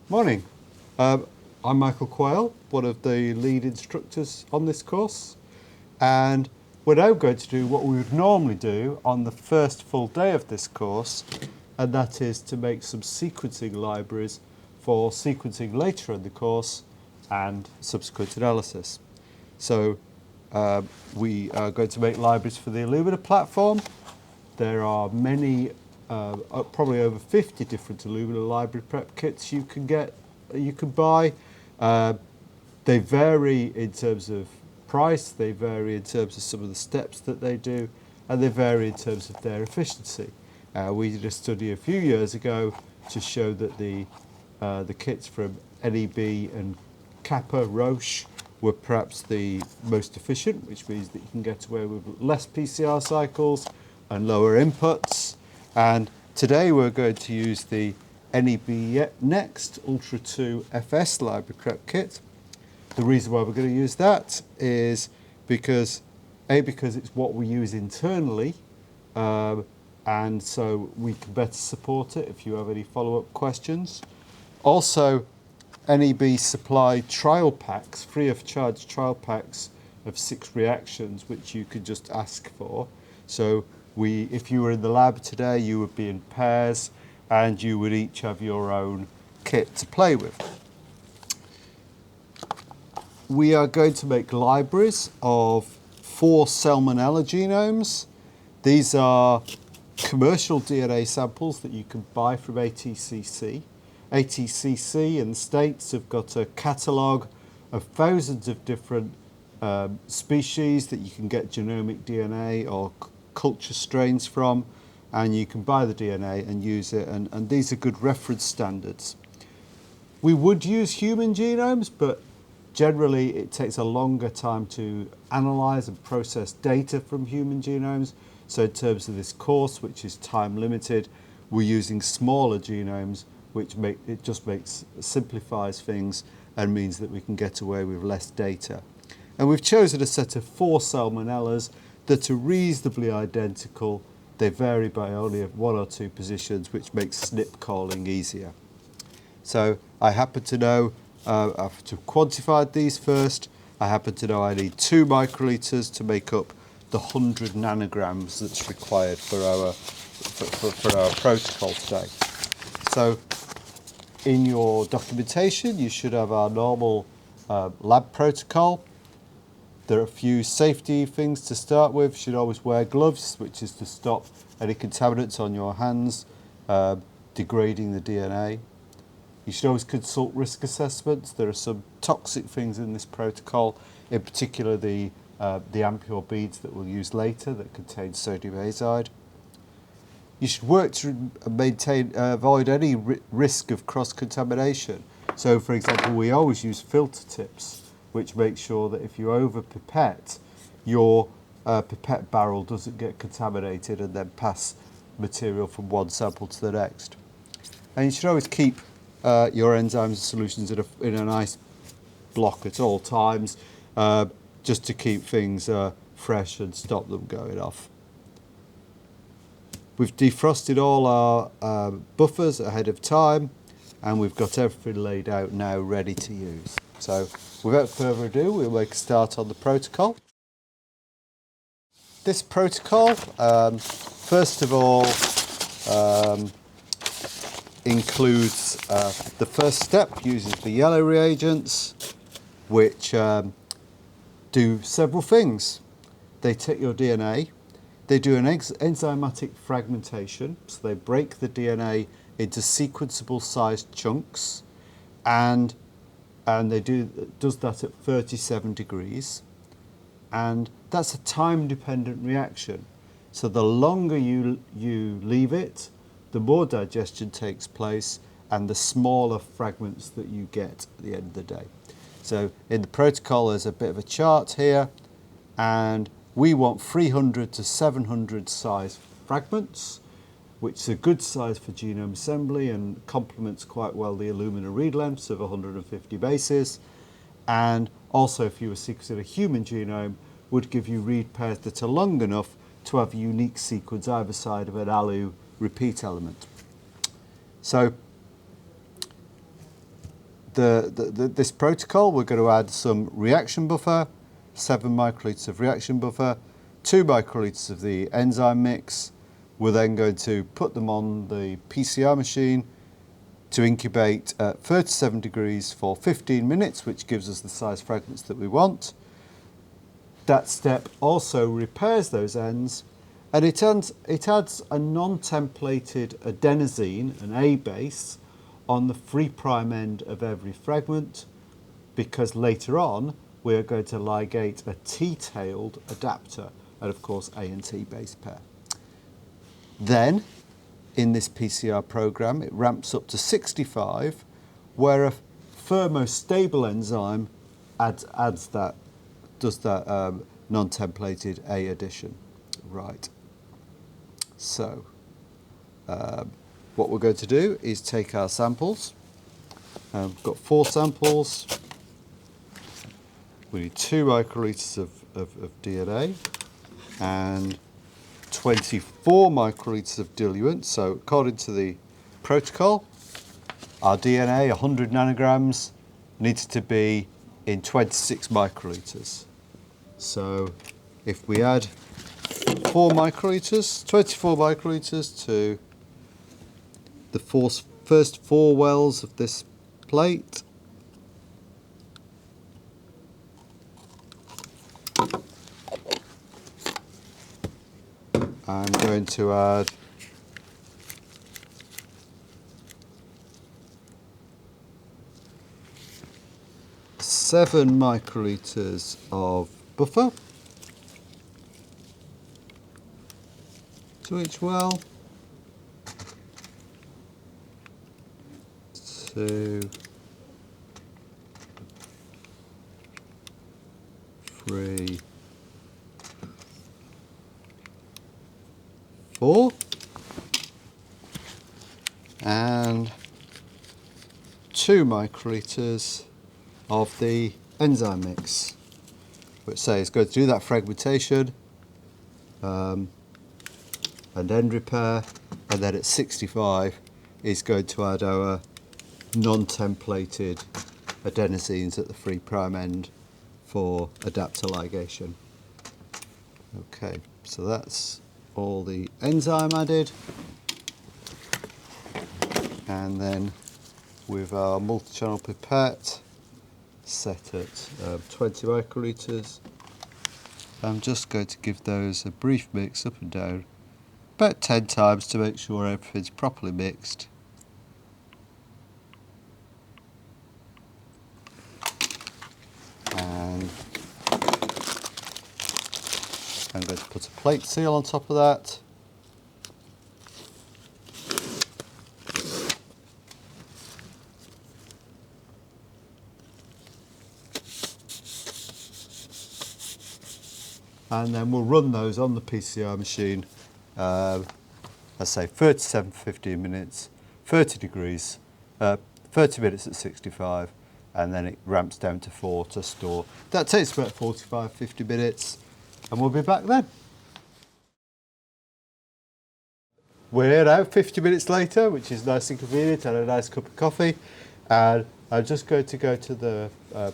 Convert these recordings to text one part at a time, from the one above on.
Morning. I'm Michael Quail, one of the lead instructors on this course, and we're now going to do what we would normally do on the first full day of this course, and that is to make some sequencing libraries for sequencing later in the course and subsequent analysis. So we are going to make libraries for the Illumina platform. There are many, probably over 50 different Illumina library prep kits you can buy. They vary in terms of price, they vary in terms of some of the steps that they do, and they vary in terms of their efficiency. We did a study a few years ago to show that the kits from NEB and Kappa Roche were perhaps the most efficient, which means that you can get away with less PCR cycles and lower inputs. And today we're going to use the NEB Next Ultra 2 FS library prep kit. The reason why we're going to use that is because it's what we use internally, and so we can better support it if you have any follow-up questions. Also, NEB supply trial packs, free of charge trial packs of 6 reactions, which you could just ask for. So if you were in the lab today, you would be in pairs and you would each have your own kit to play with. We are going to make libraries of 4 salmonella genomes. These are commercial DNA samples that you can buy from ATCC. ATCC in the States have got a catalogue of thousands of different species that you can get genomic DNA or culture strains from, and you can buy the DNA and use it, and these are good reference standards. We would use human genomes, but generally it takes a longer time to analyse and process data from human genomes. So in terms of this course, which is time limited, we're using smaller genomes, which simplifies things and means that we can get away with less data. And we've chosen a set of 4 salmonellas that are reasonably identical. They vary by only 1 or 2 positions, which makes SNP calling easier. So I happen to know, I've quantified these first. I happen to know I need 2 microliters to make up the 100 nanograms that's required for our protocol today. So in your documentation, you should have our normal lab protocol. There are a few safety things to start with. You should always wear gloves, which is to stop any contaminants on your hands degrading the DNA. You should always consult risk assessments. There are some toxic things in this protocol, in particular the ampure beads that we'll use later that contain sodium azide. You should work to avoid any risk of cross-contamination. So, for example, we always use filter tips, which makes sure that if you over-pipette, your pipette barrel doesn't get contaminated and then pass material from one sample to the next. And you should always keep your enzymes and solutions in a nice block at all times, just to keep things fresh and stop them going off. We've defrosted all our buffers ahead of time, and we've got everything laid out now ready to use. So without further ado, we'll make a start on the protocol. This protocol, first of all, includes the first step, uses the yellow reagents, which do several things. They take your DNA, they do an enzymatic fragmentation, so they break the DNA into sequenceable sized chunks, and they does that at 37 degrees, and that's a time dependent reaction. So the longer you leave it, the more digestion takes place and the smaller fragments that you get at the end of the day. So in the protocol there's a bit of a chart here, and we want 300 to 700 size fragments, which is a good size for genome assembly and complements quite well the Illumina read lengths of 150 bases. And also, if you were sequencing a human genome, would give you read pairs that are long enough to have a unique sequence either side of an ALU repeat element. So this protocol, we're going to add some reaction buffer, 7 microliters of reaction buffer, 2 microliters of the enzyme mix. We're then going to put them on the PCR machine to incubate at 37 degrees for 15 minutes, which gives us the size fragments that we want. That step also repairs those ends, and it adds a non-templated adenosine, an A base, on the 3' end of every fragment, because later on we are going to ligate a T-tailed adapter, and of course A and T base pair. Then, in this PCR program, it ramps up to 65, where a thermostable enzyme does that non-templated A addition. Right. So, what we're going to do is take our samples. We've got 4 samples. We need 2 microliters of DNA and 24 microliters of diluent. So according to the protocol, our DNA, 100 nanograms, needs to be in 26 microliters. So if we add 4 microliters, 24 microliters to the first 4 wells of this plate, I'm going to add 7 microliters of buffer to each well. 2, 3, 4, and 2 microliters of the enzyme mix, which says go to do that fragmentation and end repair, and then at 65 is going to add our non-templated adenosines at the 3' end for adapter ligation. Okay, so that's all the enzyme added, and then with our multi-channel pipette set at 20 microliters, I'm just going to give those a brief mix up and down about 10 times to make sure everything's properly mixed. And I'm going to put a plate seal on top of that. And then we'll run those on the PCR machine, let's say 37 for 15 minutes, 30 degrees, 30 minutes at 65, and then it ramps down to 4 to store. That takes about 45-50 minutes, and we'll be back then. We're here now 50 minutes later, which is nice and convenient, and a nice cup of coffee, and I'm just going to go to the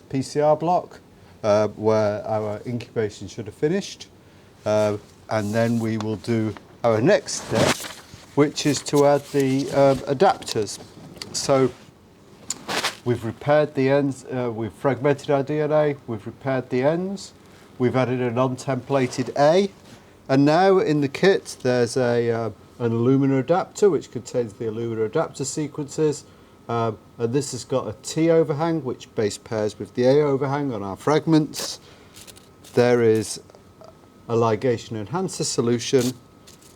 PCR block where our incubation should have finished, and then we will do our next step, which is to add the adapters. So we've repaired the ends, we've fragmented our DNA, we've repaired the ends, we've added a non-templated A, and now in the kit there's an Illumina adapter which contains the Illumina adapter sequences. And this has got a T overhang which base pairs with the A overhang on our fragments. There is a ligation enhancer solution,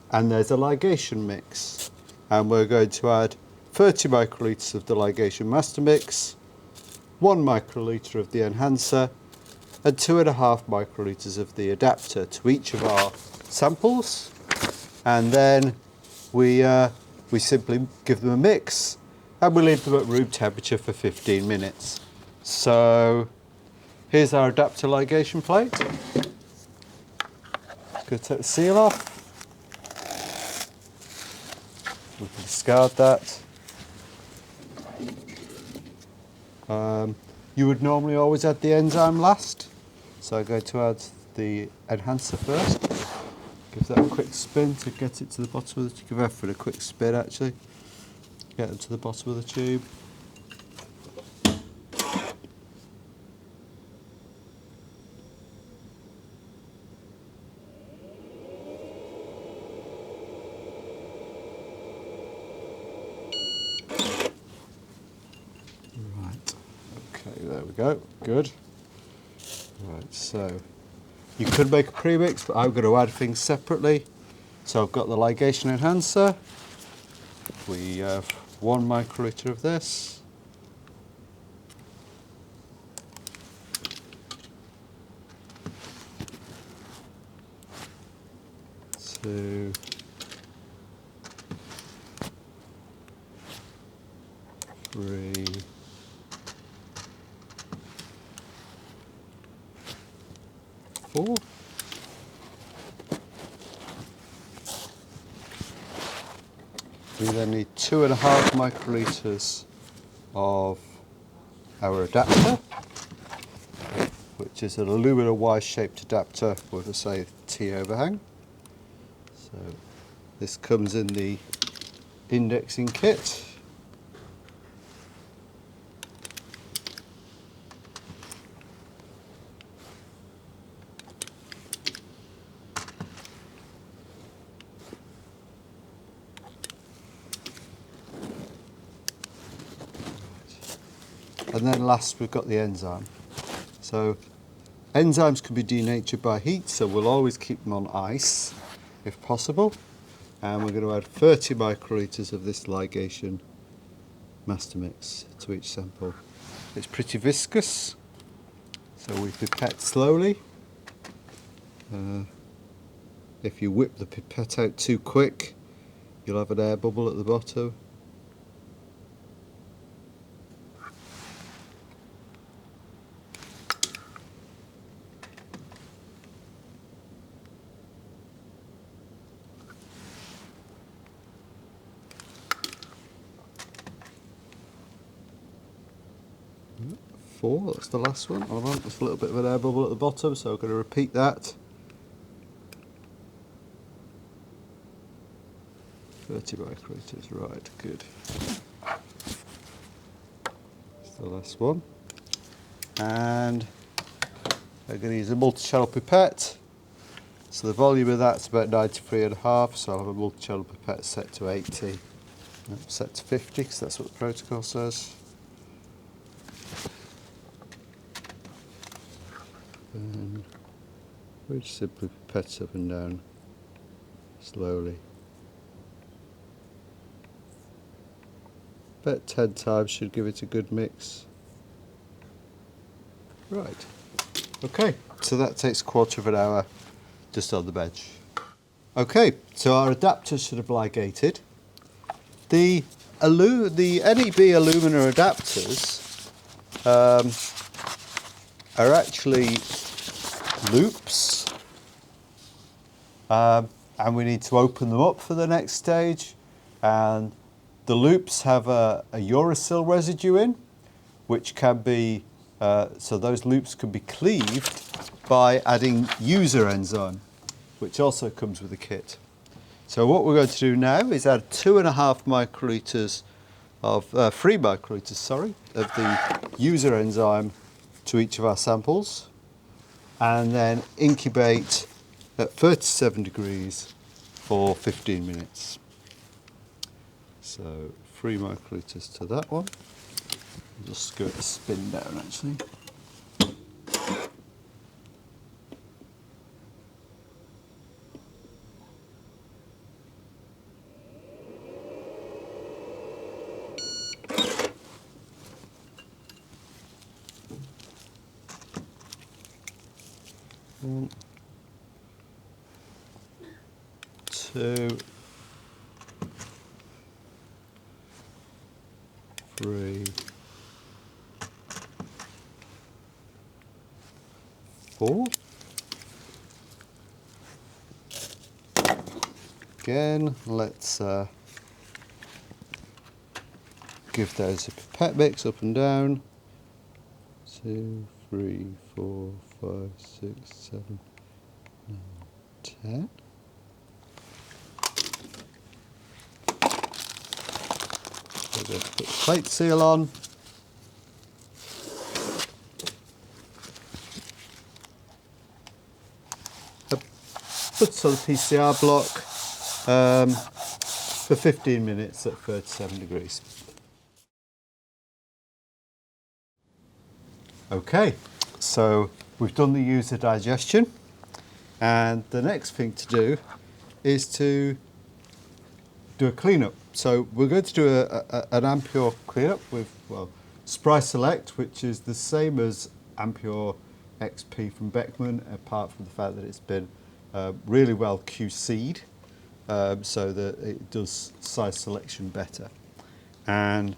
and there's a ligation mix. And we're going to add 30 microliters of the ligation master mix, 1 microliter of the enhancer, and 2.5 microliters of the adapter to each of our samples. And then we simply give them a mix, and we leave them at room temperature for 15 minutes. So here's our adapter ligation plate. Just going to take the seal off. We can discard that. You would normally always add the enzyme last, so I'm going to add the enhancer first. Give that a quick spin to get it to the bottom of the tube. Give effort a quick spin actually. Get it to the bottom of the tube. Right, okay, there we go, good. Right, so you could make a premix, but I'm going to add things separately. So I've got the ligation enhancer. We have 1 microliter of this. Two. 3. 4. We then need 2.5 microliters of our adapter, which is an Illumina Y-shaped adapter with a, say, T overhang. So this comes in the indexing kit. And then last we've got the enzyme. So enzymes can be denatured by heat, so we'll always keep them on ice if possible. And we're going to add 30 microliters of this ligation master mix to each sample. It's pretty viscous, so we pipette slowly. If you whip the pipette out too quick, you'll have an air bubble at the bottom. That's the last one. Hold on, there's a little bit of an air bubble at the bottom, so I'm going to repeat that. 30 microliters, right, good. That's the last one. And I'm going to use a multi-channel pipette. So the volume of that's about 93.5, so I'll have a multi-channel pipette set to 80. No, set to 50, because that's what the protocol says. And we just simply pipette up and down slowly. About 10 times should give it a good mix. Right, okay, so that takes a quarter of an hour just on the bench. Okay, so our adapters should have ligated. The NEB Illumina adapters are actually loops, and we need to open them up for the next stage. And the loops have a uracil residue in, which can be, so those loops can be cleaved by adding user enzyme, which also comes with the kit. So what we're going to do now is add 2.5 microliters of, 3 microliters, sorry, of the user enzyme to each of our samples, and then incubate at 37 degrees for 15 minutes. So 3 microliters to that one. I'll just go spin down actually. One, 2, 3, 4. Again, let's give those a pipette mix up and down. 2, 3, 4, 5, 6, 7, 9, 10. So we'll put the plate seal on. Put it on the PCR block for 15 minutes at 37 degrees. Okay, so we've done the user digestion, and the next thing to do is to do a cleanup. So we're going to do an Ampure cleanup with, well, Spry Select, which is the same as Ampure XP from Beckman, apart from the fact that it's been really well QC'd, so that it does size selection better. And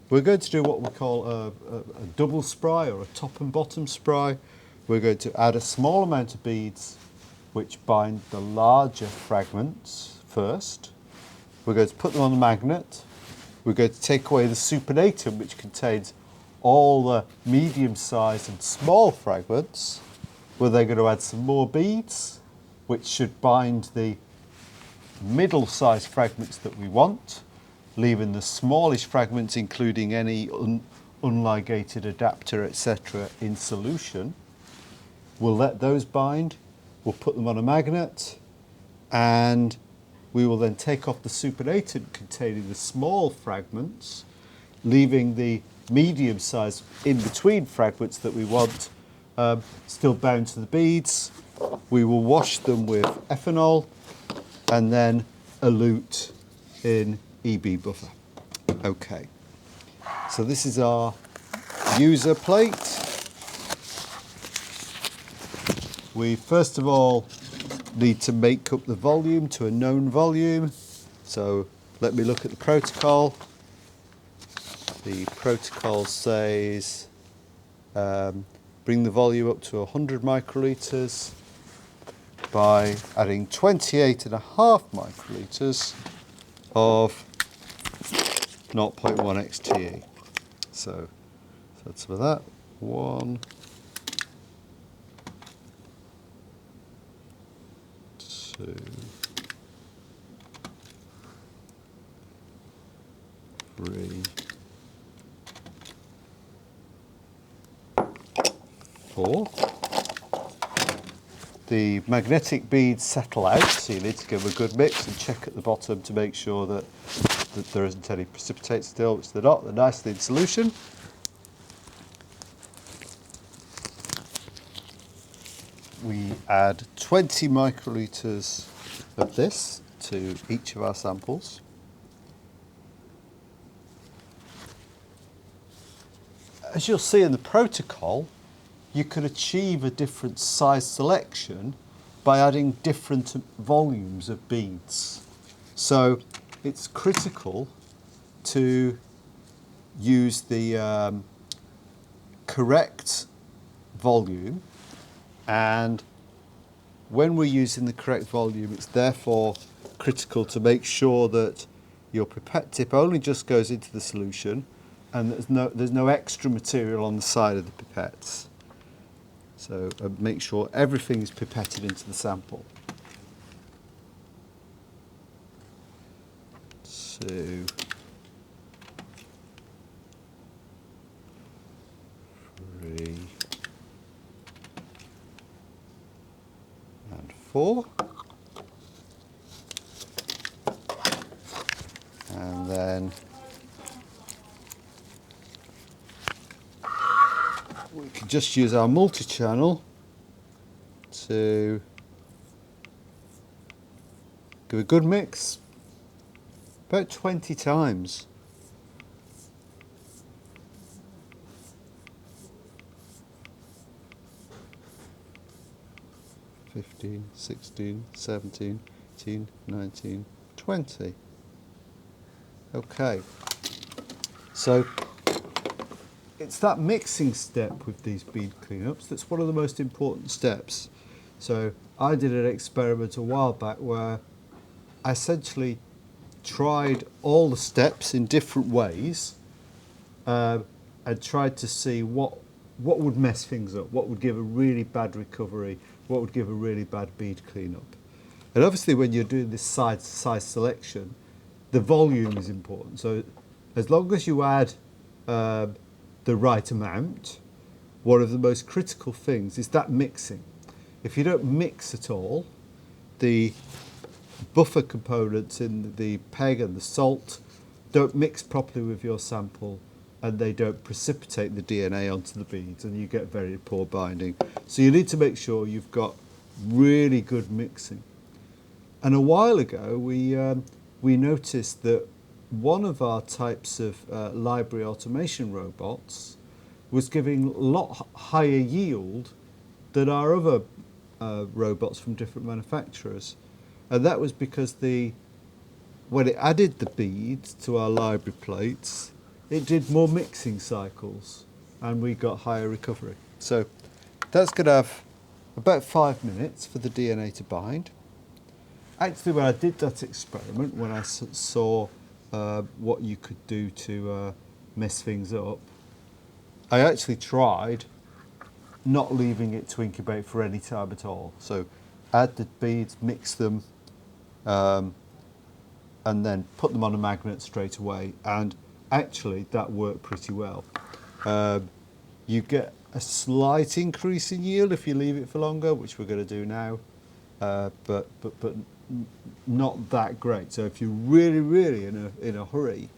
we're going to do what we call a double spry, or a top and bottom spry. We're going to add a small amount of beads which bind the larger fragments first. We're going to put them on the magnet. We're going to take away the supernatant, which contains all the medium-sized and small fragments. We're then going to add some more beads, which should bind the middle-sized fragments that we want, leaving the smallish fragments, including any unligated adapter, etc., in solution. We'll let those bind. We'll put them on a magnet, and we will then take off the supernatant containing the small fragments, leaving the medium-sized in-between fragments that we want still bound to the beads. We will wash them with ethanol and then elute in EB buffer. Okay, so this is our user plate. We first of all need to make up the volume to a known volume. So let me look at the protocol. The protocol says bring the volume up to 100 microlitres by adding 28.5 microlitres of 0.1 XTE. So that's for that. 1, 2, 3, 4. The magnetic beads settle out, so you need to give them a good mix and check at the bottom to make sure that there isn't any precipitate still, which they're not. They're nicely in solution. We add 20 microlitres of this to each of our samples. As you'll see in the protocol, you can achieve a different size selection by adding different volumes of beads. So it's critical to use the correct volume, and when we're using the correct volume, it's therefore critical to make sure that your pipette tip only just goes into the solution and there's no extra material on the side of the pipettes. So make sure everything is pipetted into the sample. 2, 3, and 4. And then we can just use our multi-channel to give a good mix, about 20 times. (15, 16, 17, 18, 19, 20). Okay, so it's that mixing step with these bead cleanups that's one of the most important steps. So I did an experiment a while back where I essentially tried all the steps in different ways and tried to see what what would mess things up, what would give a really bad recovery, what would give a really bad bead cleanup. And obviously when you're doing this size selection, the volume is important. So as long as you add the right amount, one of the most critical things is that mixing. If you don't mix at all, the buffer components in the peg and the salt don't mix properly with your sample, and they don't precipitate the DNA onto the beads, and you get very poor binding. So you need to make sure you've got really good mixing. And a while ago, we noticed that one of our types of library automation robots was giving a lot higher yield than our other robots from different manufacturers. And that was because when it added the beads to our library plates, it did more mixing cycles and we got higher recovery. So that's going to have about 5 minutes for the DNA to bind. Actually, when I did that experiment, when I saw what you could do to mess things up, I actually tried not leaving it to incubate for any time at all. So add the beads, mix them, and then put them on a magnet straight away. And actually, that worked pretty well. You get a slight increase in yield if you leave it for longer, which we're going to do now, but not that great. So if you're really in a hurry,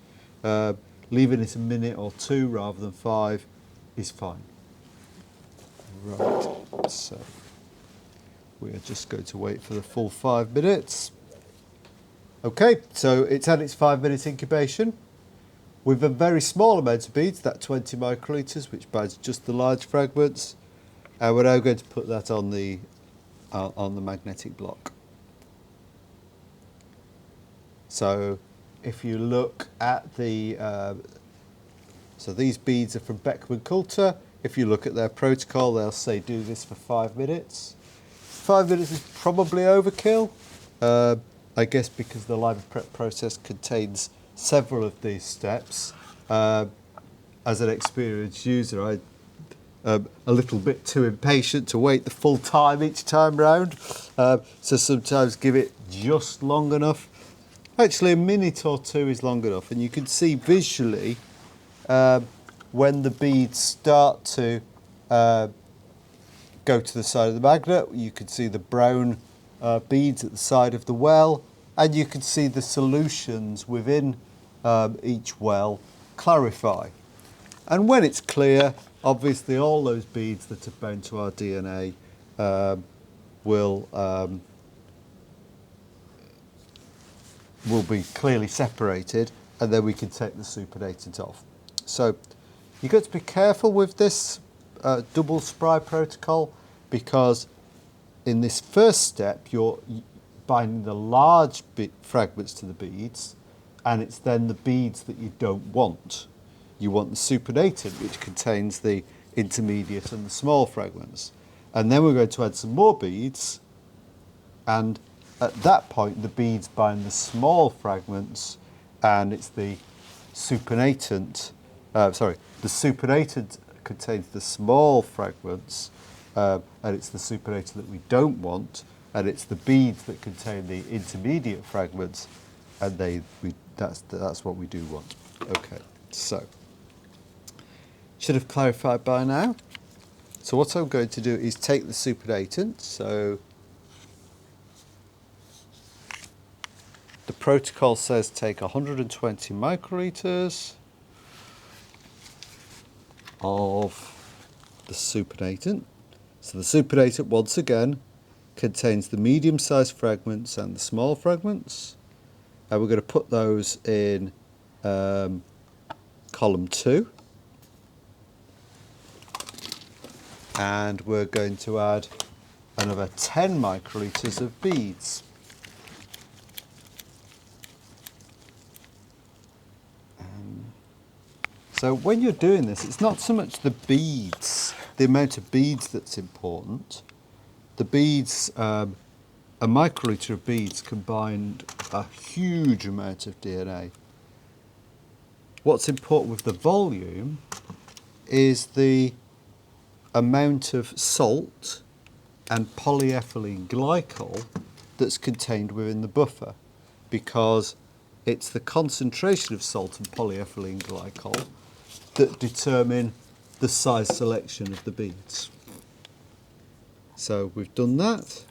leaving it a minute or two rather than 5 is fine. Right, so we are just going to wait for the full 5 minutes. Okay, so it's had its 5 minutes incubation with a very small amount of beads, that 20 microliters, which binds just the large fragments. And we're now going to put that on the magnetic block. So if you look at so these beads are from Beckman Coulter. If you look at their protocol, they'll say do this for 5 minutes. 5 minutes is probably overkill, I guess, because the library prep process contains several of these steps. As an experienced user, I'm a little bit too impatient to wait the full time each time round, so sometimes give it just long enough. Actually, a minute or two is long enough, and you can see visually when the beads start to go to the side of the magnet. You can see the brown beads at the side of the well, and you can see the solutions within each well clarify. And when it's clear, obviously all those beads that are bound to our DNA will be clearly separated, and then we can take the supernatant off. So you've got to be careful with this double spray protocol, because in this first step you're binding the large fragments to the beads, and it's then the beads that you don't want. You want the supernatant, which contains the intermediate and the small fragments. And then we're going to add some more beads, and at that point the beads bind the small fragments, and it's the supernatant, the supernatant contains the small fragments, and it's the supernatant that we don't want, and it's the beads that contain the intermediate fragments, and that's what we do want. Okay, so should have clarified by now. So what I'm going to do is take the supernatant. So the protocol says take 120 microliters of the supernatant. So the supernatant, once again, contains the medium-sized fragments and the small fragments. And we're going to put those in column 2. And we're going to add another 10 microliters of beads. So when you're doing this, it's not so much the beads, the amount of beads that's important. The beads, a microliter of beads can bind a huge amount of DNA. What's important with the volume is the amount of salt and polyethylene glycol that's contained within the buffer, because it's the concentration of salt and polyethylene glycol that determine the size selection of the beads. So we've done that.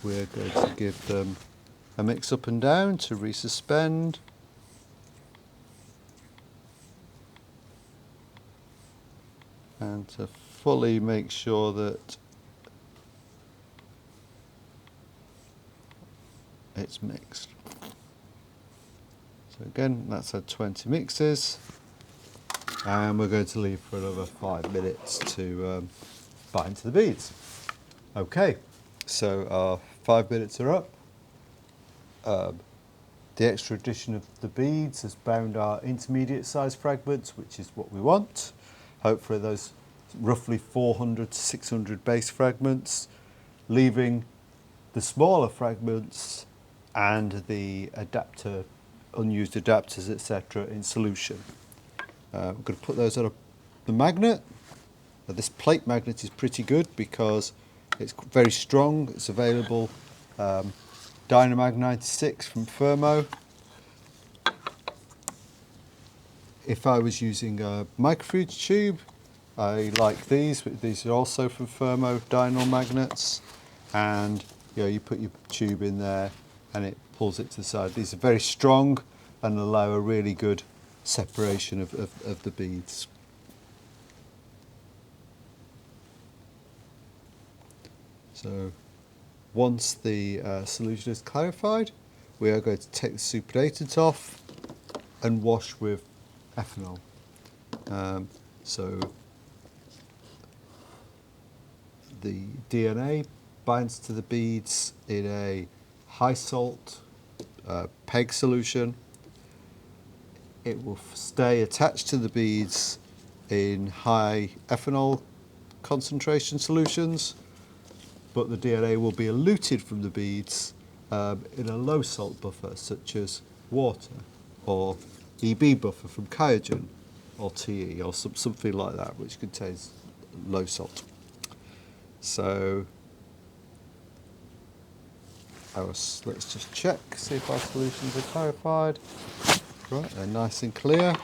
We're going to give them a mix up and down to resuspend. And to fully make sure that it's mixed. So again, that's had 20 mixes, and we're going to leave for another 5 minutes to bind to the beads. Okay, so our 5 minutes are up. The extra addition of the beads has bound our intermediate size fragments, which is what we want. Hopefully those roughly 400 to 600 base fragments, leaving the smaller fragments and the adapter, unused adapters, etc. in solution. We're going to put those on the magnet. Now, this plate magnet is pretty good because it's very strong. It's available Dynamag 96 from Thermo. If I was using a microfiche tube, I like these, but these are also from Thermo Dynal magnets, and you put your tube in there and it pulls it to the side. These are very strong and allow a really good separation of the beads. So once the solution is clarified, we are going to take the supernatant off and wash with ethanol. So the DNA binds to the beads in a high salt PEG solution. It will stay attached to the beads in high ethanol concentration solutions, but the DNA will be eluted from the beads in a low salt buffer such as water or EB buffer from Kyogen or TE or something like that, which contains low salt. So let's just check, see if our solutions are clarified. Right, they're nice and clear.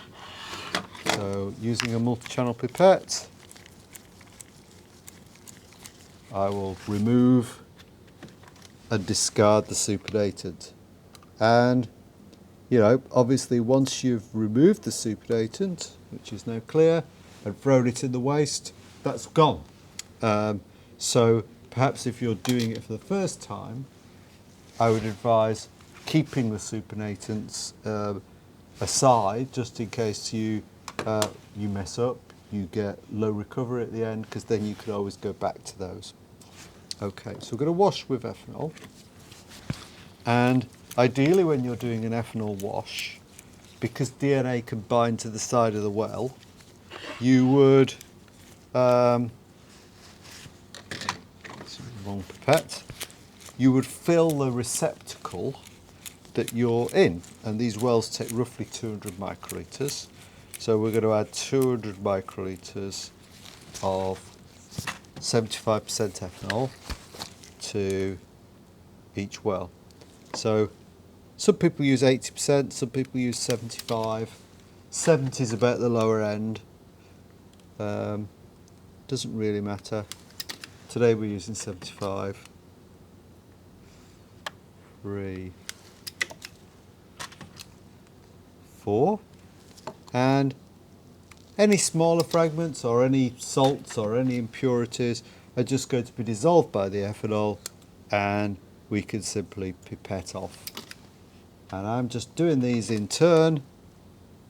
So using a multi-channel pipette, I will remove and discard the supernatant. And obviously once you've removed the supernatant, which is now clear, and thrown it in the waste, that's gone. So perhaps if you're doing it for the first time, I would advise keeping the supernatants aside, just in case you mess up, you get low recovery at the end, because then you could always go back to those. Okay, so we're going to wash with ethanol, and ideally when you're doing an ethanol wash, because DNA can bind to the side of the well, you would wrong pipette, you would fill the receptacle that you're in, and these wells take roughly 200 microlitres. So we're going to add 200 microlitres of 75% ethanol to each well. So some people use 80%, some people use 75%. 70 is about the lower end. Doesn't really matter. Today we're using 75. 3, 4, and any smaller fragments or any salts or any impurities are just going to be dissolved by the ethanol, and we can simply pipette off. And I'm just doing these in turn,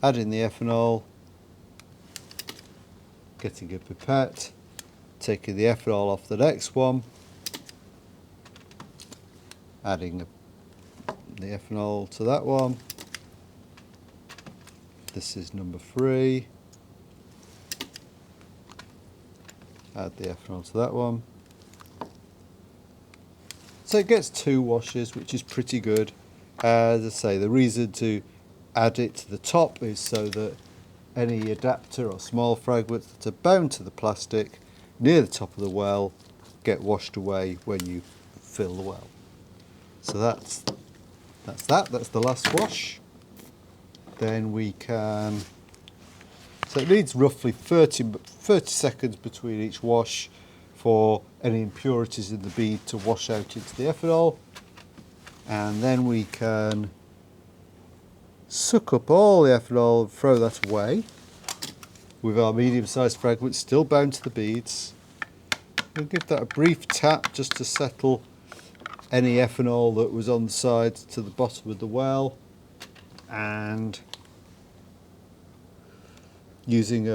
adding the ethanol, getting a pipette, taking the ethanol off the next one, adding the ethanol to that one. This is number 3. Add the ethanol to that one. So it gets 2 washes, which is pretty good. As I say, the reason to add it to the top is so that any adapter or small fragments that are bound to the plastic near the top of the well get washed away when you fill the well. So that's the last wash. Then we can, so it needs roughly 30 seconds between each wash for any impurities in the bead to wash out into the ethanol. And then we can suck up all the ethanol and throw that away with our medium-sized fragments still bound to the beads. We'll give that a brief tap just to settle any ethanol that was on the side to the bottom of the well, and using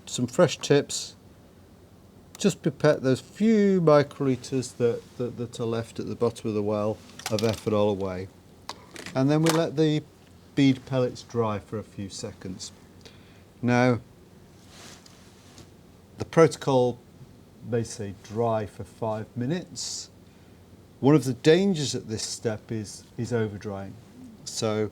some fresh tips, just pipette those few microliters that are left at the bottom of the well of ethanol away. And then we let the bead pellets dry for a few seconds. Now, the protocol may say dry for 5 minutes. One of the dangers at this step is over drying. So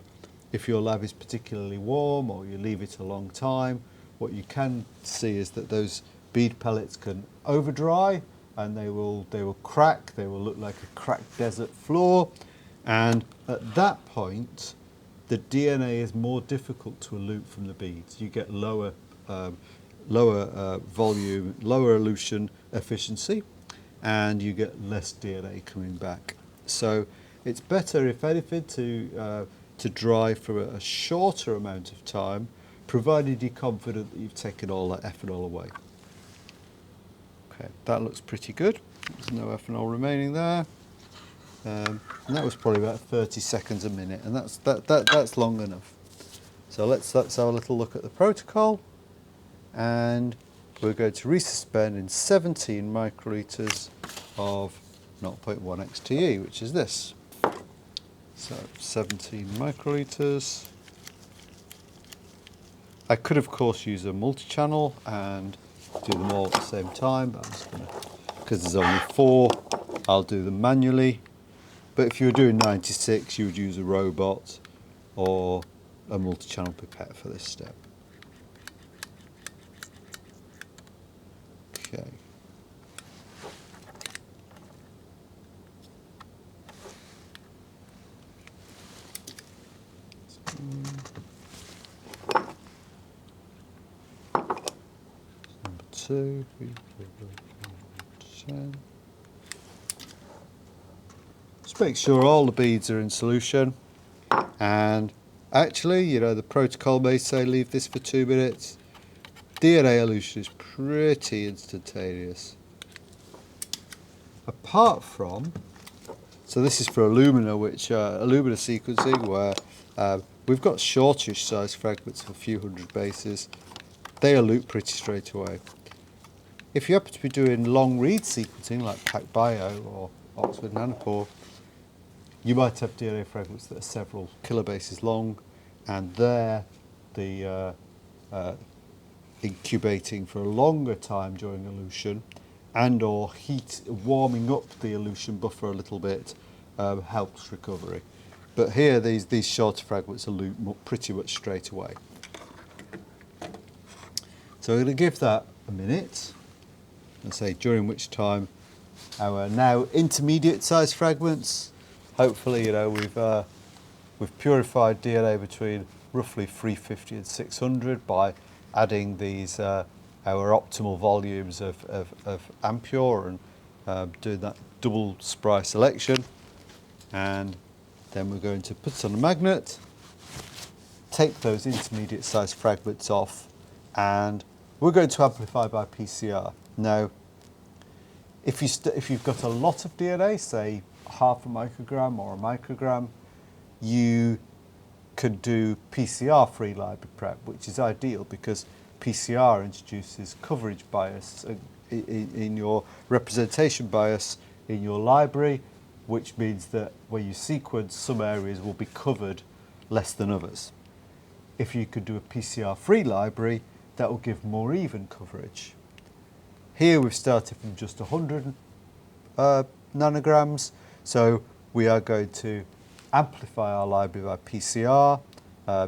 if your lab is particularly warm or you leave it a long time, what you can see is that those bead pellets can over dry and they will crack, they will look like a cracked desert floor, and at that point the DNA is more difficult to elute from the beads. You get lower volume, lower elution efficiency, and you get less DNA coming back. So it's better, if anything, to dry for a shorter amount of time, provided you're confident that you've taken all that ethanol away. Okay, that looks pretty good. There's no ethanol remaining there. And that was probably about 30 seconds a minute, and that's long enough. So let's have a little look at the protocol, and we're going to resuspend in 17 microliters of 0.1 XTE, which is this. So 17 microliters. I could of course use a multi-channel and do them all at the same time, but I'm just going to, because there's only 4, I'll do them manually. But if you were doing 96, you would use a robot or a multi-channel pipette for this step. Okay. Number 2, 3, 4, 5, 10. Just make sure all the beads are in solution, and actually, you know, the protocol may say leave this for 2 minutes. DNA elution is pretty instantaneous. Apart from, so this is for Illumina, which Illumina sequencing, where we've got shortish size fragments of a few hundred bases. They elute pretty straight away. If you happen to be doing long read sequencing like PacBio or Oxford Nanopore, you might have DNA fragments that are several kilobases long, and they're the incubating for a longer time during elution, and or warming up the elution buffer a little bit helps recovery. But here these shorter fragments elute pretty much straight away. So we're going to give that a minute, and say during which time our now intermediate sized fragments, hopefully, you know, we've purified DNA between roughly 350 and 600 by adding these our optimal volumes of Ampure and doing that double spray selection. And then we're going to put it on a magnet, take those intermediate sized fragments off, and we're going to amplify by PCR. Now, if you've got a lot of DNA, say half a microgram or a microgram, you could do PCR-free library prep, which is ideal because PCR introduces coverage bias in your representation bias in your library, which means that when you sequence, some areas will be covered less than others. If you could do a PCR-free library, that will give more even coverage. Here we've started from just 100 nanograms, so we are going to amplify our library by PCR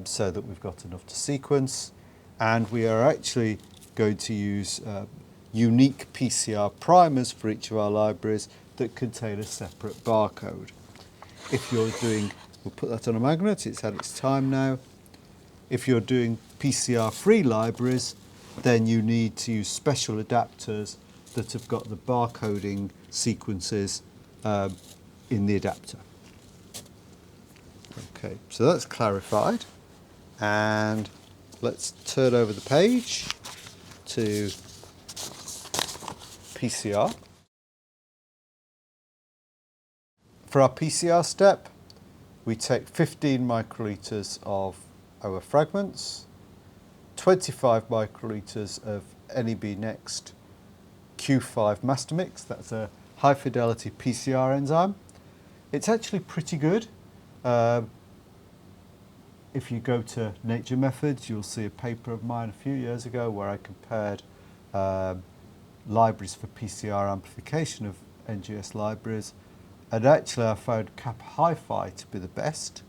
so that we've got enough to sequence. and we are actually going to use unique PCR primers for each of our libraries that contain a separate barcode. If you're doing, we'll put that on a magnet, it's had its time now. If you're doing PCR-free libraries, then you need to use special adapters that have got the barcoding sequences in the adapter. Okay, so that's clarified. And let's turn over the page to PCR. For our PCR step, we take 15 microlitres of our fragments, 25 microlitres of NEB Next Q5 master mix. That's a high fidelity PCR enzyme. It's actually pretty good. If you go to Nature Methods, you'll see a paper of mine a few years ago where I compared libraries for PCR amplification of NGS libraries, and actually I found Kappa Hi-Fi to be the best.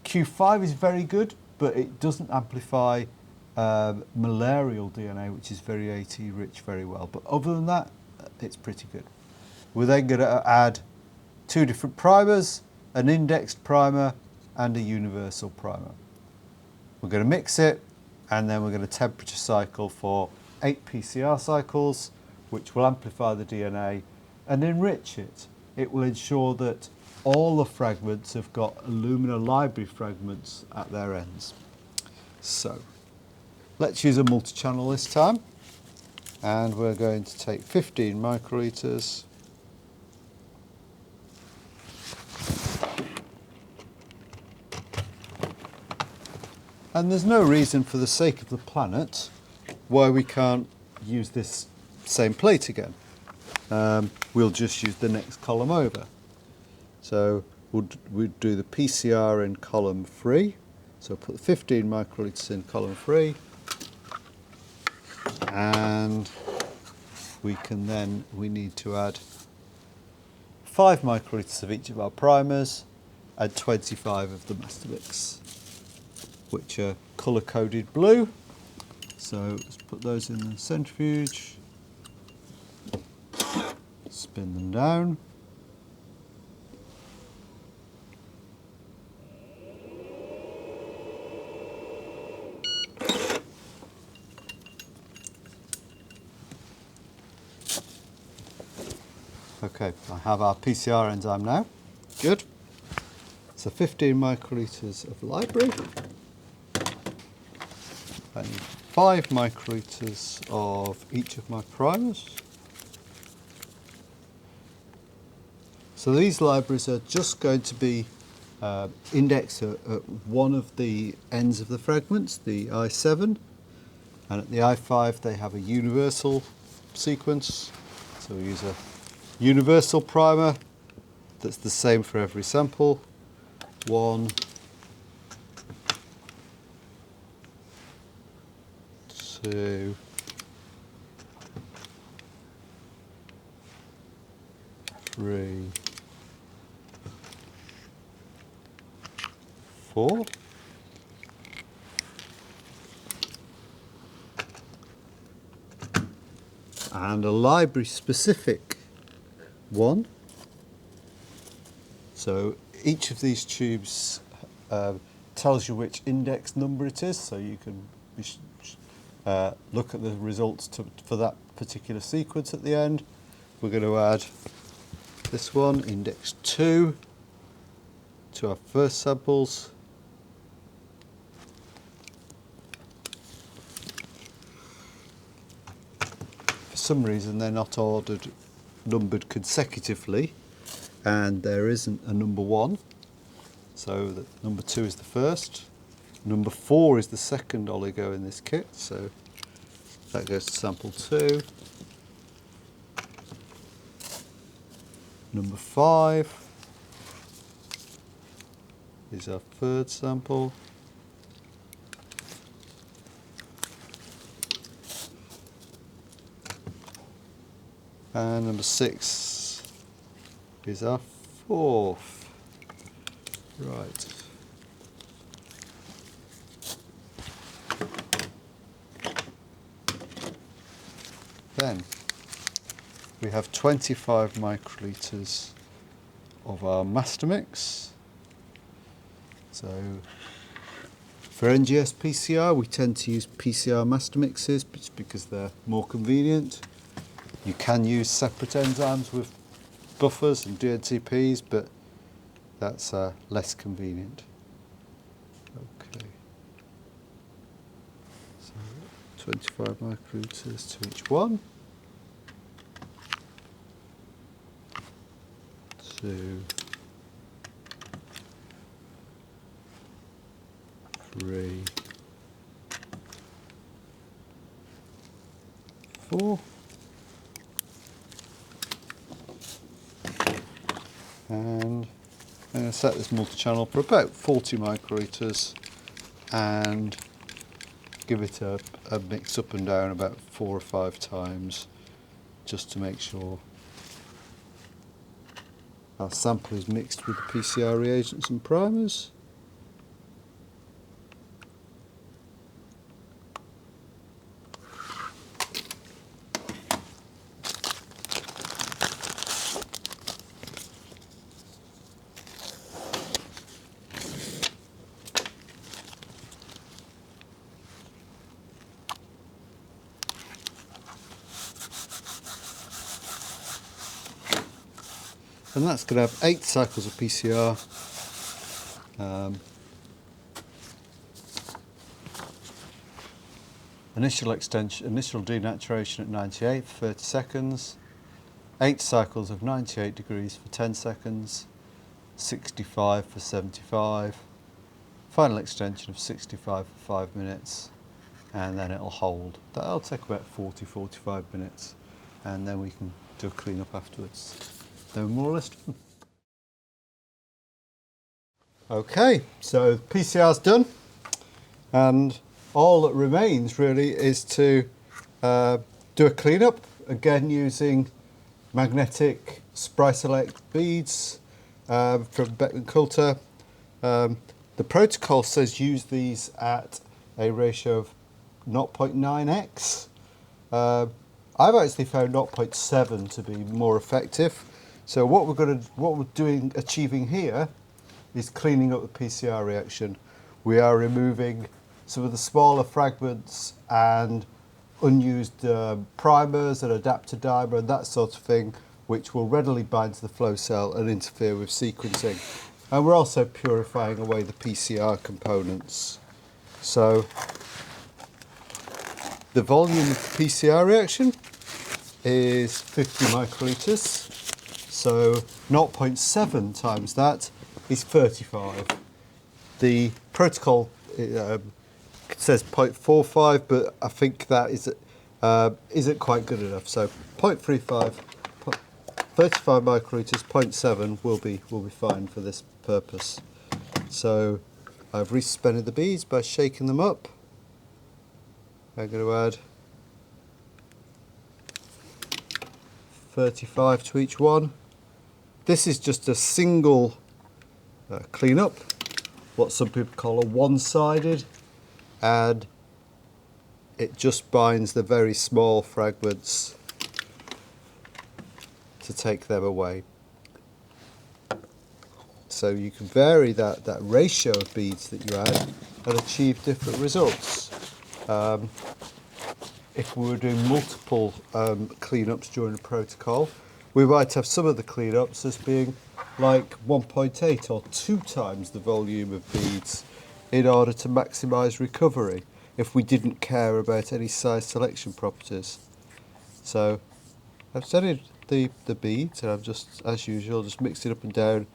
Q5 is very good, but it doesn't amplify malarial DNA, which is very AT rich, very well. But other than that, it's pretty good. We're then going to add two different primers, an indexed primer and a universal primer. We're going to mix it, and then we're going to temperature cycle for 8 PCR cycles, which will amplify the DNA and enrich it. It will ensure that all the fragments have got Illumina library fragments at their ends. So let's use a multi-channel this time, and we're going to take 15 microlitres. And there's no reason, for the sake of the planet, why we can't use this same plate again. We'll just use the next column over. So we'll do the PCR in column 3. So put the 15 microlitres in column 3. And we need to add 5 microlitres of each of our primers and 25 of the master mix, which are colour-coded blue. So let's put those in the centrifuge, spin them down. Okay, I have our PCR enzyme now. Good. So 15 microlitres of library. I need 5 microlitres of each of my primers. So these libraries are just going to be indexed at one of the ends of the fragments, the I7, and at the I5 they have a universal sequence. So we use a universal primer that's the same for every sample. 1, 2, 3, 4. And a library specific one. So each of these tubes tells you which index number it is, so you can look at the results for that particular sequence at the end. We're going to add this one, index 2, to our first samples. For some reason they're not numbered consecutively, and there isn't a number 1. So the number 2 is the first. Number 4 is the second oligo in this kit, so that goes to sample 2. Number 5 is our third sample. And number 6 is our fourth. Right. then we have 25 microlitres of our master mix. So for NGS PCR we tend to use PCR master mixes just because they're more convenient. You can use separate enzymes with buffers and DNTPs, but that's less convenient. Okay, so 25 microlitres to each one. 2, 3, 4, and I'm going to set this multi-channel for about 40 microlitres and give it a mix up and down about 4 or 5 times just to make sure our sample is mixed with the PCR reagents and primers. And that's going to have 8 cycles of PCR. Initial denaturation at 98 for 30 seconds, 8 cycles of 98 degrees for 10 seconds, 65 for 75, final extension of 65 for 5 minutes, and then it'll hold. That'll take about 40-45 minutes, and then we can do a clean up afterwards. Then we're more or less done. Okay, so PCR's done, and all that remains really is to do a cleanup, again using magnetic spray select beads from Beckman Coulter. The protocol says use these at a ratio of 0.9x. I've actually found 0.7 to be more effective. So what we're achieving here is cleaning up the PCR reaction. We are removing some of the smaller fragments and unused primers and adapter dimer and that sort of thing, which will readily bind to the flow cell and interfere with sequencing. And we're also purifying away the PCR components. So the volume of the PCR reaction is 50 microlitres. So 0.7 times that is 35. The protocol says 0.45, but I think that isn't quite good enough. So 0.35, 35 microlitres, 0.7 will be fine for this purpose. So I've resuspended the beads by shaking them up. I'm going to add 35 to each one. This is just a single cleanup, what some people call a one-sided, and it just binds the very small fragments to take them away. So you can vary that ratio of beads that you add and achieve different results. If we were doing multiple cleanups during the protocol, we might have some of the cleanups as being like 1.8 or 2 times the volume of beads in order to maximise recovery if we didn't care about any size selection properties. So I've studied the beads and I've just, as usual, just mixed it up and down,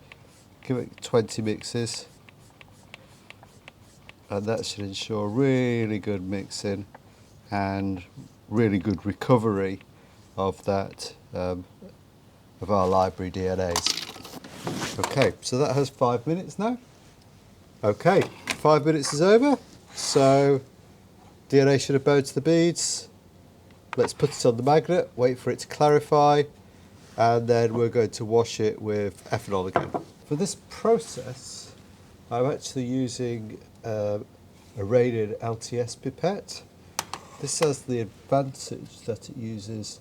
give it 20 mixes, and that should ensure really good mixing and really good recovery of that of our library DNAs. Okay, so that has 5 minutes now. Okay, 5 minutes is over, so DNA should have bound to the beads. Let's put it on the magnet, wait for it to clarify, and then we're going to wash it with ethanol again. For this process, I'm actually using a rated LTS pipette. This has the advantage that it uses,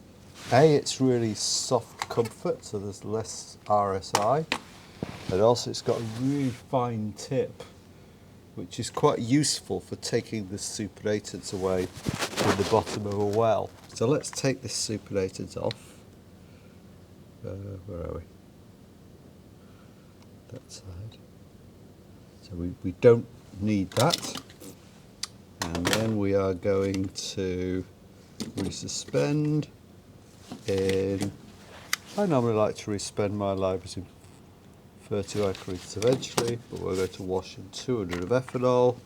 A, it's really soft comfort, so there's less RSI, and also it's got a really fine tip, which is quite useful for taking the supernatant away in the bottom of a well. So let's take this supernatant off. Where are we? That side. So we don't need that. And then we are going to resuspend in, I normally like to resuspend my libraries in 30 microliters eventually, but we're going to wash in 200 of ethanol.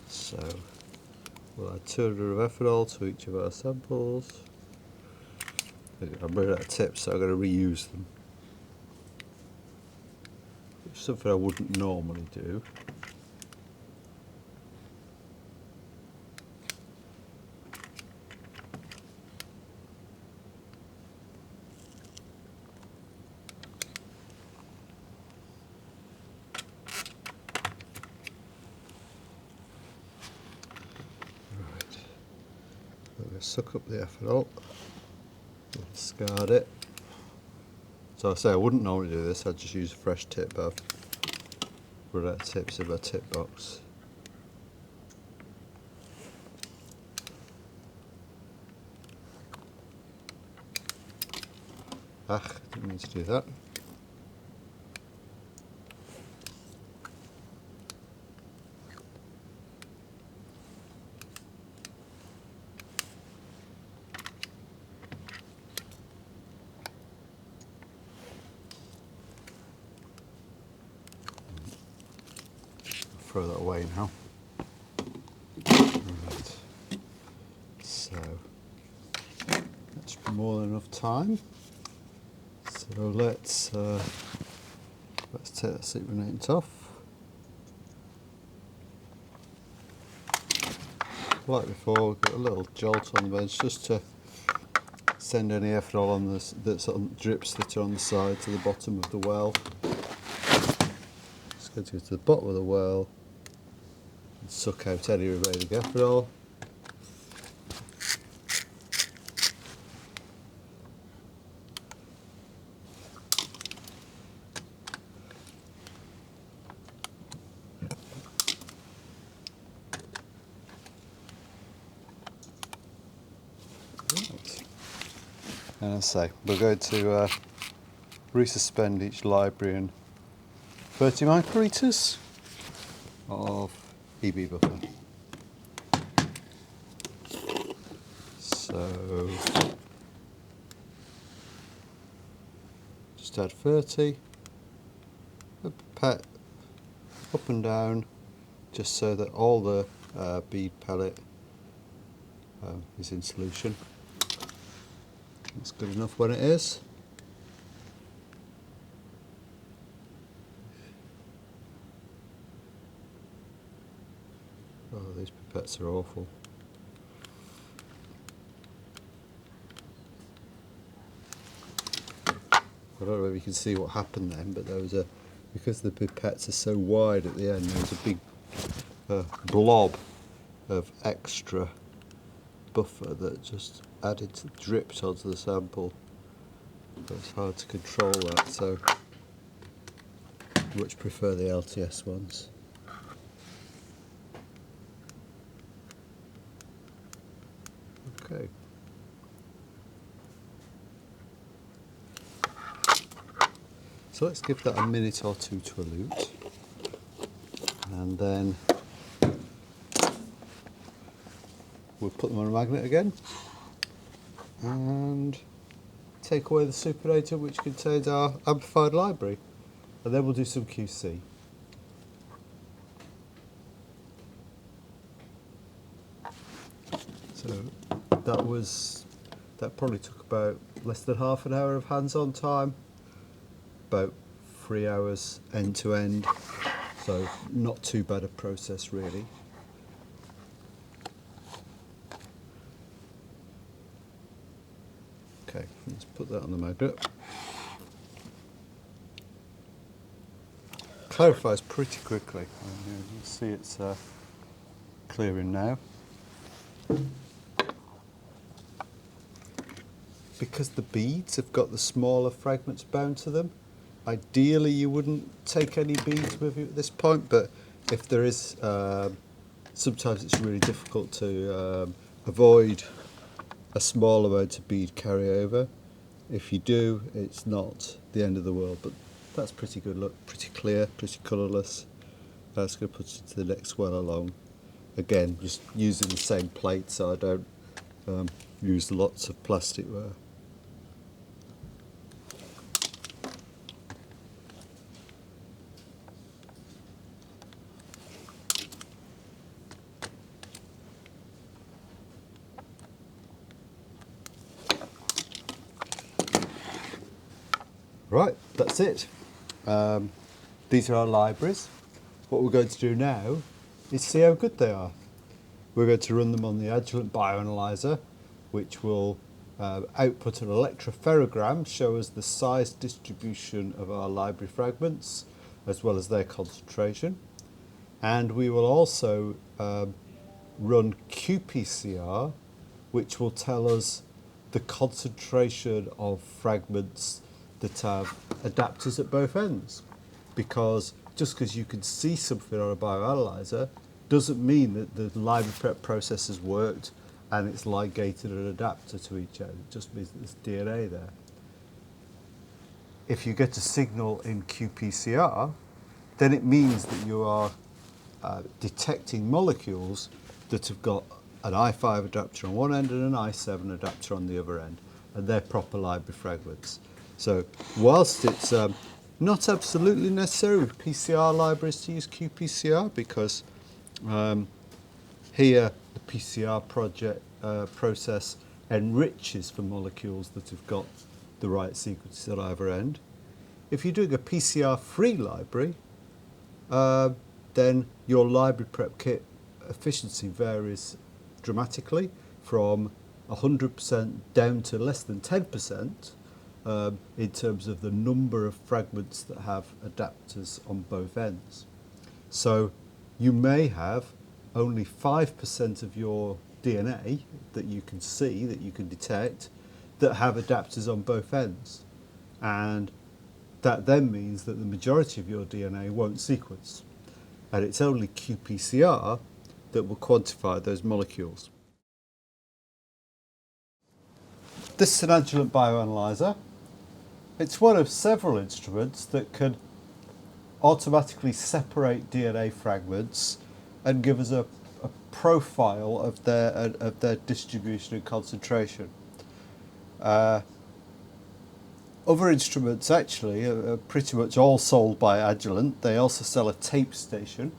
So we'll add 200 of ethanol to each of our samples. I'm running out of tips, so I'm going to reuse them. Which is something I wouldn't normally do. I'm going to suck up the ethanol, discard it. So I say I wouldn't normally do this, I'd just use a fresh tip, but I've run out of tips in my tip box. Didn't mean to do that. Throw that away now. Right. So that's more than enough time. So let's take that supernatant off. Like before, get a little jolt on the bench just to send any ethanol on this that's on drips that are on the side to the bottom of the well. Just going to go to the bottom of the well and suck out any remaining ethanol. Right. And as I say, we're going to resuspend each library in 30 microliters of EB buffer. So just add 30, a pipette up and down, just so that all the bead pellet is in solution. That's good enough when it is. Oh, these pipettes are awful. I don't know if you can see what happened then, but there was because the pipettes are so wide at the end, there was a big blob of extra buffer that just added to, dripped onto the sample. It's hard to control that, so I much prefer the LTS ones. Okay. So let's give that a minute or two to elute, and then we'll put them on a magnet again and take away the supernatant which contains our amplified library, and then we'll do some QC. So that probably took about less than half an hour of hands-on time, about 3 hours end to end, so not too bad a process really. Okay, let's put that on the magnet. Clarifies pretty quickly. You can see it's clearing now. Because the beads have got the smaller fragments bound to them, ideally you wouldn't take any beads with you at this point, but if there is, sometimes it's really difficult to avoid a small amount of bead carryover. If you do, it's not the end of the world, but that's pretty good look, pretty clear, pretty colourless. That's going to put it to the next one along. Again, just using the same plate so I don't use lots of plasticware. Right, that's it. These are our libraries. What we're going to do now is see how good they are. We're going to run them on the Agilent bioanalyzer, which will output an electropherogram, show us the size distribution of our library fragments, as well as their concentration. And we will also run qPCR, which will tell us the concentration of fragments that have adapters at both ends. Because just because you can see something on a bioanalyzer doesn't mean that the library prep process has worked and it's ligated an adapter to each end. It just means that there's DNA there. If you get a signal in qPCR, then it means that you are detecting molecules that have got an I5 adapter on one end and an I7 adapter on the other end, and they're proper library fragments. So whilst it's not absolutely necessary with PCR libraries to use qPCR, because here the PCR process enriches for molecules that have got the right sequences at either end. If you're doing a PCR-free library, then your library prep kit efficiency varies dramatically from 100% down to less than 10%. In terms of the number of fragments that have adapters on both ends. So you may have only 5% of your DNA that you can see, that you can detect, that have adapters on both ends. And that then means that the majority of your DNA won't sequence. And it's only qPCR that will quantify those molecules. This is an Agilent bioanalyzer. It's one of several instruments that can automatically separate DNA fragments and give us a profile of their distribution and concentration. Other instruments actually are pretty much all sold by Agilent. They also sell a tape station.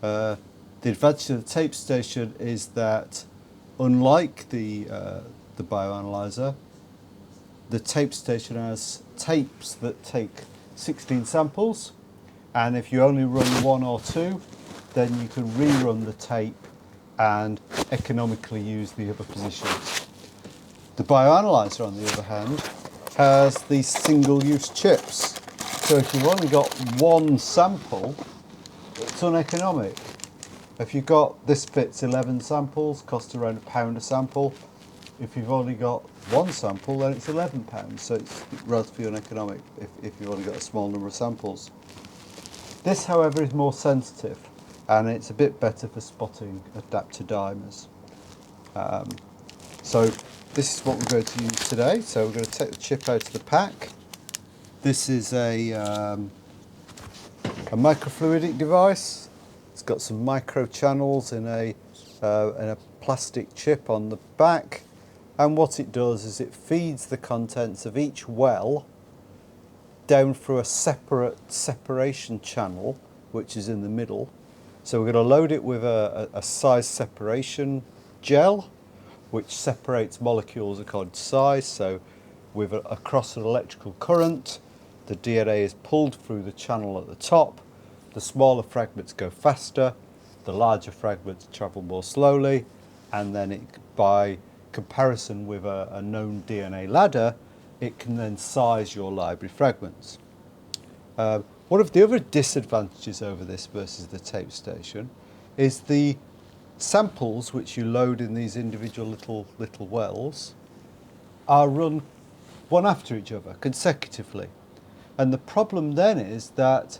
The advantage of the tape station is that, unlike the bioanalyzer, the tape station has tapes that take 16 samples, and if you only run one or two, then you can rerun the tape and economically use the other positions. The bioanalyzer, on the other hand, has these single-use chips. So if you've only got one sample, it's uneconomic. If you've got, this fits 11 samples, costs around £1 a sample. If you've only got one sample, then it's £11, so it's relatively uneconomic if you've only got a small number of samples. This, however, is more sensitive, and it's a bit better for spotting adapter dimers. So this is what we're going to use today. So we're going to take the chip out of the pack. This is a microfluidic device. It's got some micro channels in a plastic chip on the back. And what it does is it feeds the contents of each well down through a separate separation channel, which is in the middle. So we're going to load it with a size separation gel, which separates molecules according to size. So with across an electrical current, the DNA is pulled through the channel at the top. The smaller fragments go faster, the larger fragments travel more slowly, and then by comparison with a known DNA ladder, it can then size your library fragments. One of the other disadvantages over this versus the tape station is the samples which you load in these individual little wells are run one after each other consecutively. And the problem then is that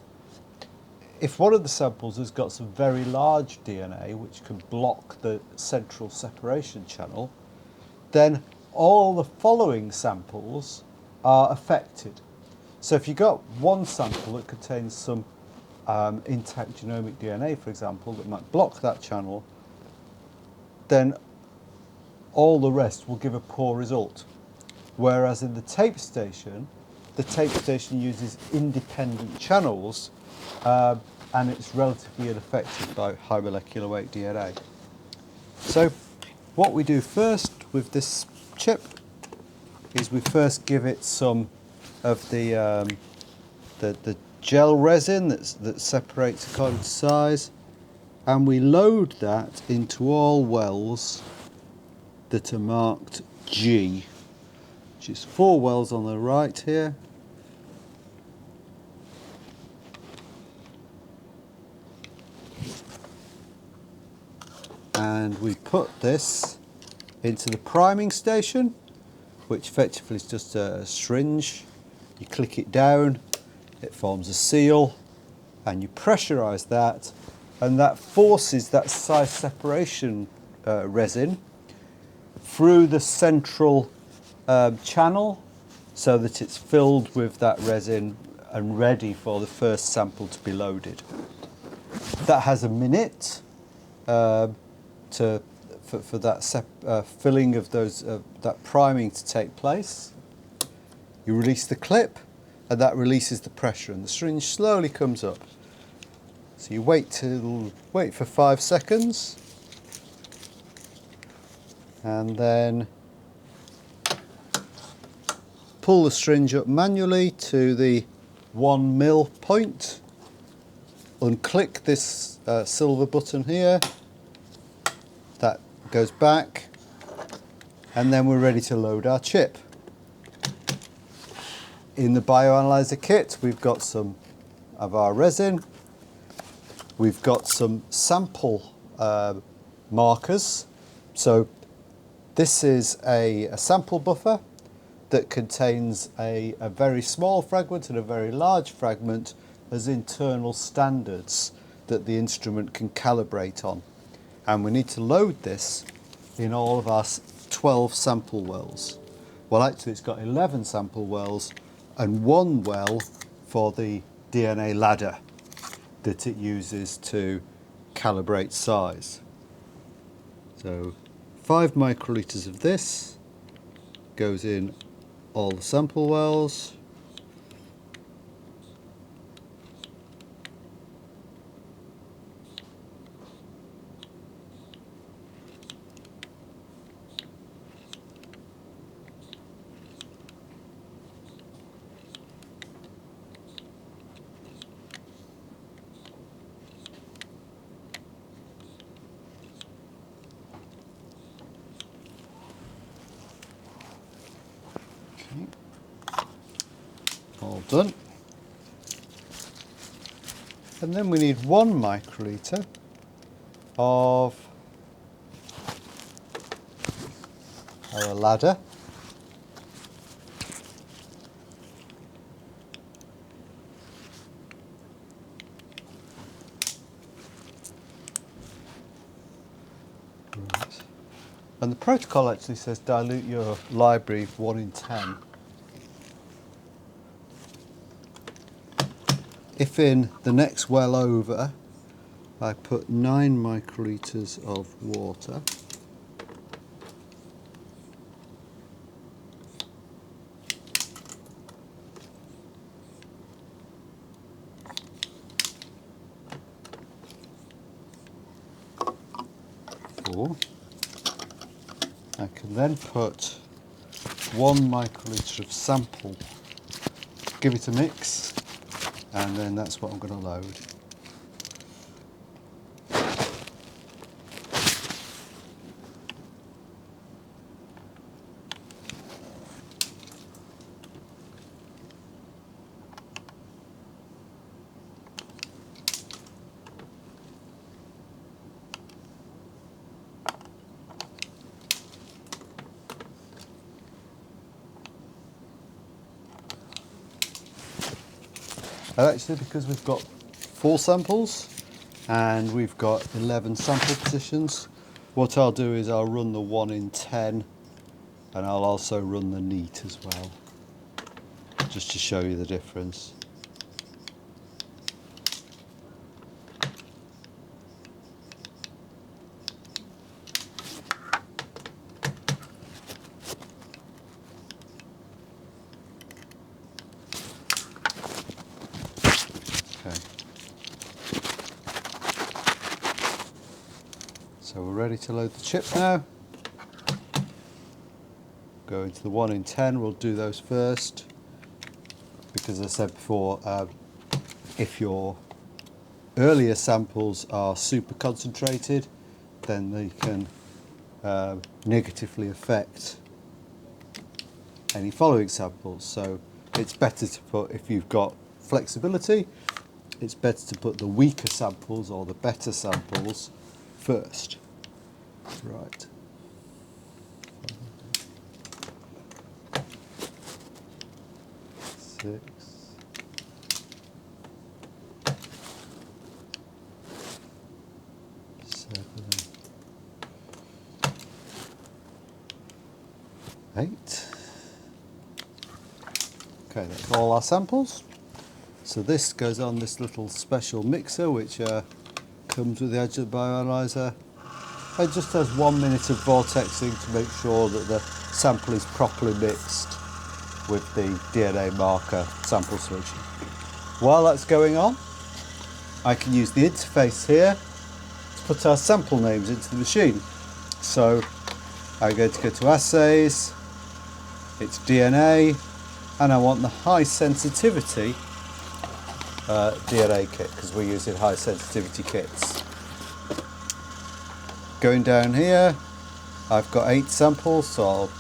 if one of the samples has got some very large DNA which can block the central separation channel, then all the following samples are affected. So if you've got one sample that contains some intact genomic DNA, for example, that might block that channel, then all the rest will give a poor result. Whereas in the tape station uses independent channels and it's relatively unaffected by high molecular weight DNA. So what we do first with this chip is we first give it some of the gel resin that separates according to size, and we load that into all wells that are marked G, which is 4 wells on the right here. And we put this into the priming station, which effectively is just a syringe. You click it down, it forms a seal, and you pressurise that, and that forces that size separation resin through the central channel so that it's filled with that resin and ready for the first sample to be loaded. That has a minute for that filling of that priming to take place. You release the clip, and that releases the pressure, and the syringe slowly comes up. So you wait for 5 seconds, and then pull the syringe up manually to the 1 mil point. Unclick this silver button here. That goes back, and then we're ready to load our chip. In the bioanalyzer kit, we've got some of our resin. We've got some sample markers. So this is a sample buffer that contains a very small fragment and a very large fragment as internal standards that the instrument can calibrate on. And we need to load this in all of our 12 sample wells. Well, actually it's got 11 sample wells and 1 well for the DNA ladder that it uses to calibrate size. So 5 microliters of this goes in all the sample wells. All done. And then we need 1 microliter of our ladder. Right. And the protocol actually says dilute your library 1 in 10. If in the next well over I put 9 microliters of water, I can then put 1 microliter of sample, give it a mix, and then that's what I'm going to load. And actually, because we've got 4 samples and we've got 11 sample positions, what I'll do is I'll run the 1 in 10 and I'll also run the neat as well, just to show you the difference. Okay. So we're ready to load the chips now. Go into the 1 in 10, we'll do those first, because as I said before, if your earlier samples are super concentrated, then they can negatively affect any following samples. So it's better to put, if you've got flexibility, it's better to put the weaker samples or the better samples first. Right. Six. Seven. 8. Okay, that's all our samples. So this goes on this little special mixer which comes with the edge of the bioanalyzer. It just has 1 minute of vortexing to make sure that the sample is properly mixed with the DNA marker sample solution. While that's going on, I can use the interface here to put our sample names into the machine. So I'm going to go to Assays, it's DNA, and I want the high sensitivity DNA kit, because we're using high sensitivity kits. Going down here, I've got 8 samples, so I'll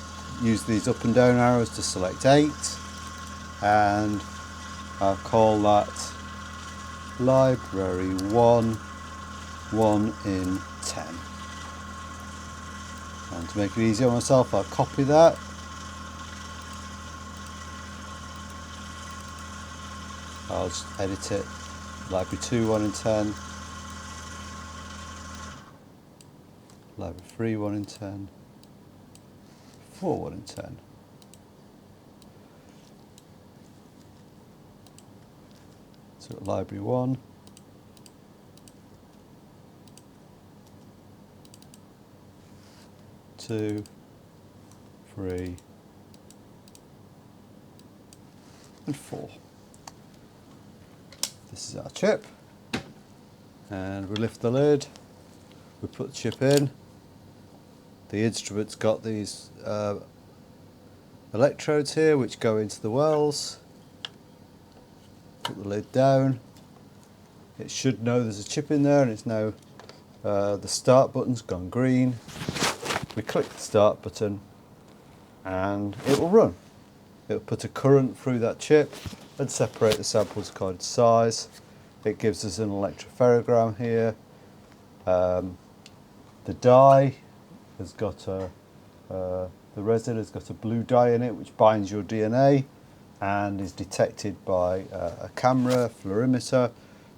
use these up and down arrows to select 8, and I'll call that library 1, 1 in 10. And to make it easier on myself, I'll copy that. I'll just edit it, library 2, 1 in 10, library 3, 1 in 10, 4, 1 in 10. So library 1, two, 3, and 4. This is our chip, and we lift the lid, we put the chip in. The instrument's got these electrodes here which go into the wells. Put the lid down. It should know there's a chip in there, and it's now the start button's gone green. We click the start button and it will run. It will put a current through that chip and separate the samples according to size. It gives us an electropherogram here. The dye has got the resin has got a blue dye in it which binds your DNA and is detected by a camera, fluorimeter,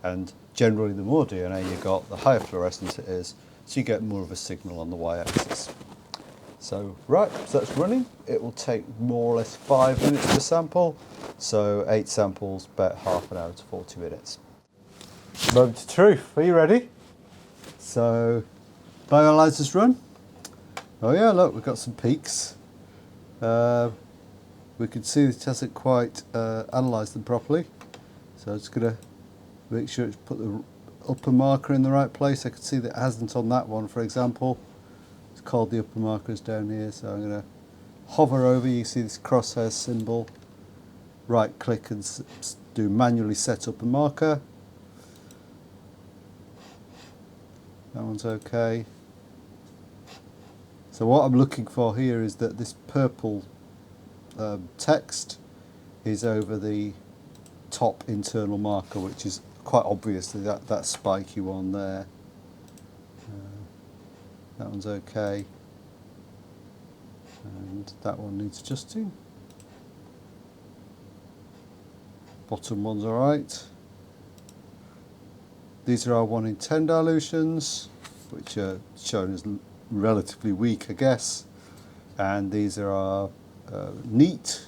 and generally the more DNA you got, the higher fluorescence it is, so you get more of a signal on the y-axis. So right, so that's running. It will take more or less 5 minutes per sample, so 8 samples, about half an hour to 40 minutes. Moment of truth, are you ready? So, bioanalyzers run. Oh yeah, look, we've got some peaks. We can see it hasn't quite analysed them properly, so I'm just going to make sure it's put the upper marker in the right place. I can see that it hasn't on that one, for example. It's called the upper markers down here, so I'm going to hover over. You see this crosshair symbol, right click and do manually set up a marker. That one's okay. So what I'm looking for here is that this purple text is over the top internal marker, which is quite obviously that spiky one there. That one's okay, and that one needs adjusting. Bottom one's alright. These are our 1 in 10 dilutions, which are shown as relatively weak, I guess. And these are our neat.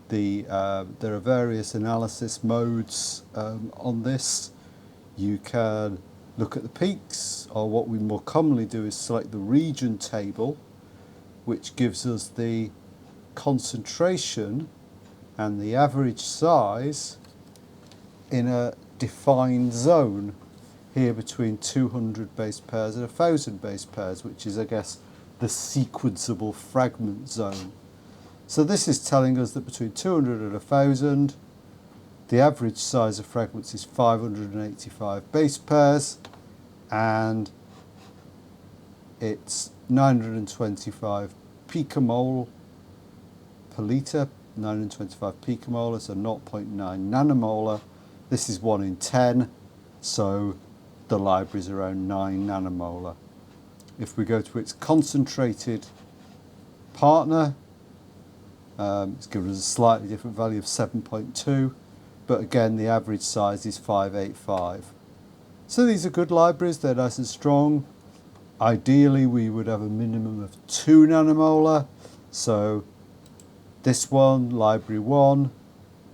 There are various analysis modes on this. You can look at the peaks, or what we more commonly do is select the region table, which gives us the concentration and the average size in a defined zone here between 200 base pairs and 1,000 base pairs, which is, I guess, the sequenceable fragment zone. So this is telling us that between 200 and 1,000, the average size of fragments is 585 base pairs, and it's 925 picomole per litre, 925 picomolar, so 0.9 nanomolar. This is 1 in 10, so the library is around 9 nanomolar. If we go to its concentrated partner, it's given us a slightly different value of 7.2, but again the average size is 585. So these are good libraries, they're nice and strong. Ideally we would have a minimum of 2 nanomolar, so this one, library 1,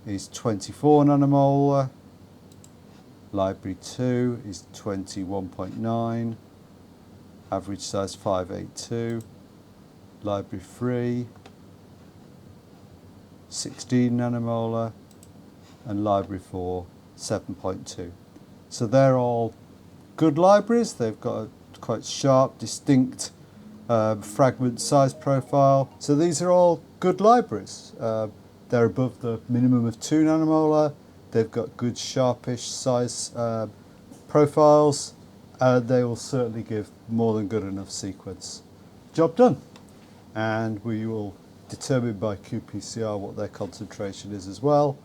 is 24 nanomolar. Library 2 is 21.9, average size 582. Library 3, 16 nanomolar, and library 4, 7.2. So they're all good libraries. They've got a quite sharp, distinct fragment size profile. So these are all good libraries. They're above the minimum of 2 nanomolar. They've got good sharpish size profiles, and they will certainly give more than good enough sequence. Job done. And we will determine by qPCR what their concentration is as well.